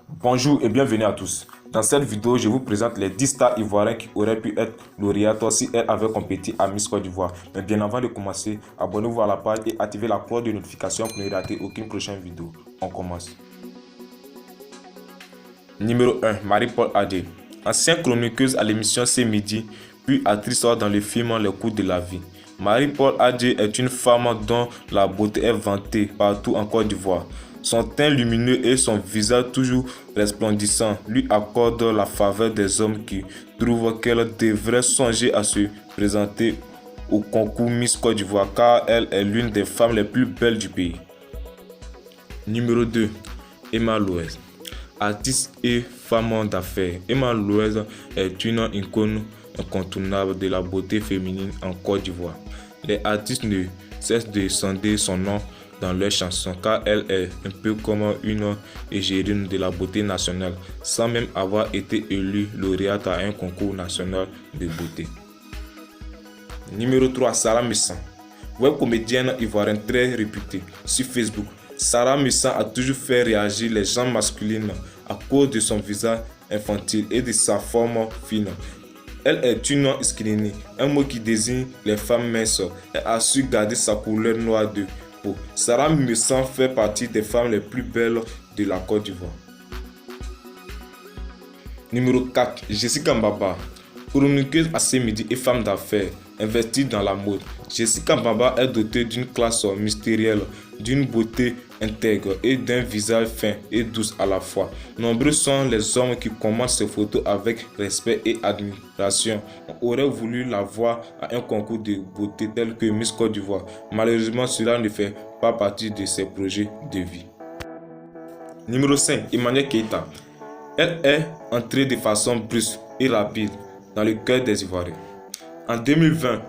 Bonjour et bienvenue à tous. Dans cette vidéo, je vous présente les 10 stars ivoiriens qui auraient pu être lauréates si elles avaient compéti à Miss Côte d'Ivoire. Mais bien avant de commencer, abonnez-vous à la page et activez la cloche de notification pour ne rater aucune prochaine vidéo. On commence. Numéro 1. Marie-Paul Adjei. Ancienne chroniqueuse à l'émission C'est Midi, puis actrice dans le film Les coups de la vie. Marie-Paul Adjei est une femme dont la beauté est vantée partout en Côte d'Ivoire. Son teint lumineux et son visage toujours resplendissant lui accordent la faveur des hommes qui trouvent qu'elle devrait songer à se présenter au concours Miss Côte d'Ivoire car elle est l'une des femmes les plus belles du pays. Numéro 2. Emma Louez. Artiste et femme d'affaires, Emma Louez est une icône incontournable de la beauté féminine en Côte d'Ivoire. Les artistes ne cessent de sonder son nom dans leurs chansons car elle est un peu comme une égérie de la beauté nationale sans même avoir été élue lauréate à un concours national de beauté. Numéro 3. Sarah Messan. Web comédienne ivoirienne très réputée sur Facebook. Sarah Messan a toujours fait réagir les gens masculines à cause de son visage infantile et de sa forme fine. Elle est une skinny, un mot qui désigne les femmes minces. Elle a su garder sa couleur noire de peau. Sarah Messan fait partie des femmes les plus belles de la Côte d'Ivoire. Numéro 4. Jessica Mbaba. Chroniqueuse à C'est Midi et femme d'affaires, investie dans la mode. Jessica Mbaba est dotée d'une classe mystérieuse, d'une beauté intègre et d'un visage fin et doux à la fois. Nombreux sont les hommes qui commentent ses photos avec respect et admiration. On aurait voulu la voir à un concours de beauté tel que Miss Côte d'Ivoire. Malheureusement, cela ne fait pas partie de ses projets de vie. Numéro 5. Emmanuelle Keita. Elle est entrée de façon brusque et rapide dans le cœur des Ivoiriens. En 2020,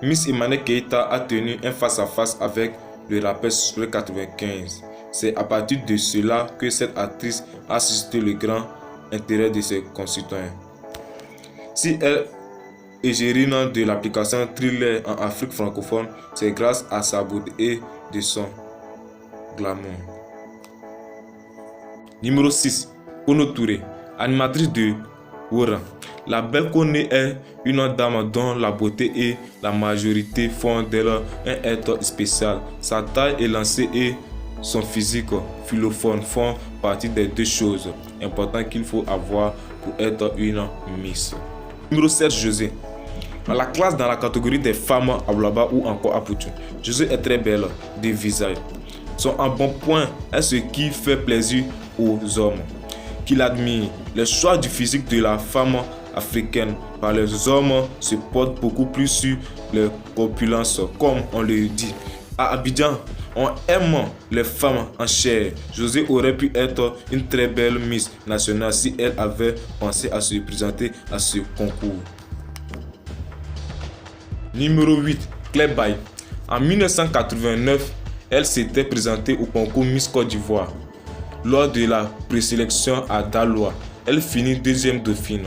Miss Emmanuelle Keita a tenu un face-à-face avec le rappeur Super 95. C'est à partir de cela que cette actrice a suscité le grand intérêt de ses concitoyens. Si elle est égérie de l'application Thriller en Afrique francophone, c'est grâce à sa beauté et de son glamour. Numéro 6. Ono Touré, animatrice de Wora. La belle connue est une dame dont la beauté et la majorité font d'elle un être spécial. Sa taille élancée et son physique philophone font partie des deux choses importantes qu'il faut avoir pour être une Miss. Numéro 7. José. La classe dans la catégorie des femmes à Blaba ou encore à Poutou. José est très belle de visage. Son embonpoint est ce qui fait plaisir aux hommes qui l'admirent. Le choix du physique de la femme africaine par les hommes se porte beaucoup plus sur les corpulences, comme on le dit. À Abidjan, on aime les femmes en chair. José aurait pu être une très belle Miss nationale si elle avait pensé à se présenter à ce concours. Numéro 8. Claire Baye. En 1989, elle s'était présentée au concours Miss Côte d'Ivoire. Lors de la présélection à Daloa, elle finit deuxième dauphine.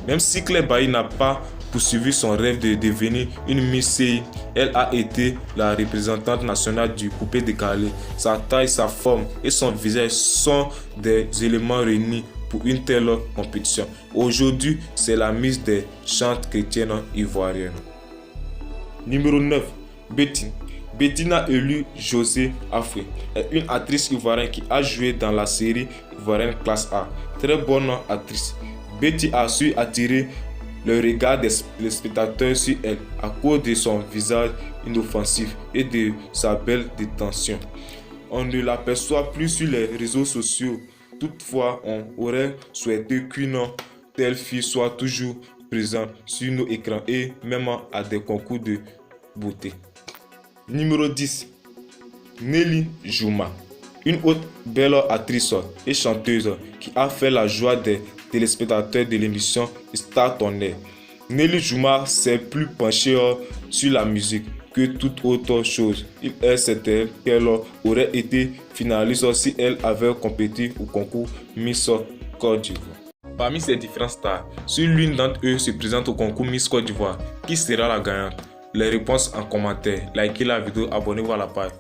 Même si Claire Baye n'a pas poursuivi son rêve de devenir une Miss CI, elle a été la représentante nationale du coupé décalé. Sa taille, sa forme et son visage sont des éléments réunis pour une telle compétition. Aujourd'hui, c'est la Miss des chantes chrétiennes ivoiriennes. Numéro 9. Betty. Bettina Elu José Afrique est une actrice ivoirienne qui a joué dans la série ivoirienne Classe A. Très bonne actrice. Betty a su attirer le regard des spectateurs sur elle à cause de son visage inoffensif et de sa belle détention. On ne l'aperçoit plus sur les réseaux sociaux. Toutefois, on aurait souhaité qu'une telle fille soit toujours présente sur nos écrans et même à des concours de beauté. Numéro 10. Nelly Jouma. Une autre belle actrice et chanteuse qui a fait la joie des téléspectateurs de l'émission Star Tournée. Nelly Jouma s'est plus penchée sur la musique que toute autre chose. Il est certain qu'elle aurait été finaliste si elle avait compété au concours Miss Côte d'Ivoire. Parmi ces différents stars, si l'une d'entre eux se présente au concours Miss Côte d'Ivoire, qui sera la gagnante? Les réponses en commentaire. Likez la vidéo, abonnez-vous à la page.